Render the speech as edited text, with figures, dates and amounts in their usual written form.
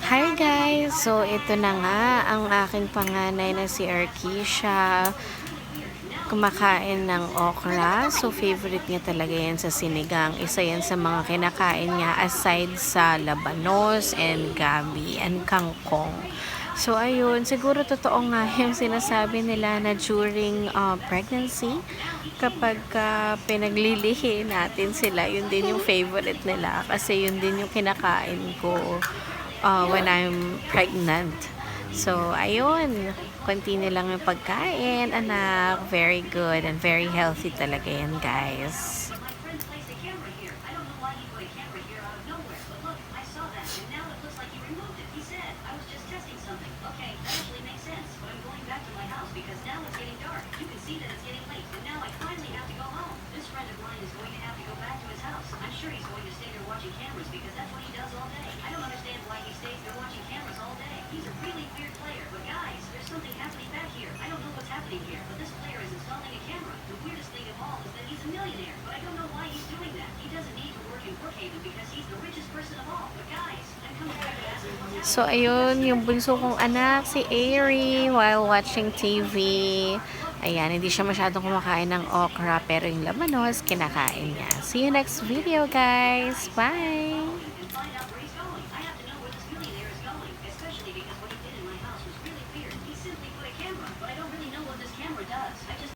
Hi guys! So ito na nga ang aking panganay na si Arkisha. Kumakain ng okra. So favorite niya talaga yan sa sinigang. Isa yan sa mga kinakain niya aside sa labanos and gabi and kangkong. So ayun, siguro totoo nga yung sinasabi nila na during pregnancy, kapag pinaglilihi natin sila, yun din yung favorite nila kasi yun din yung kinakain ko when I'm pregnant. So, ayun. Continue lang yung pagkain, anak. Very good and very healthy talaga yan, guys. So, ayun, yung bunso kong anak, si Airy, while watching TV. Ayan, hindi siya masyadong kumakain ng okra, pero yung labanos, kinakain niya. See you next video, guys! Bye!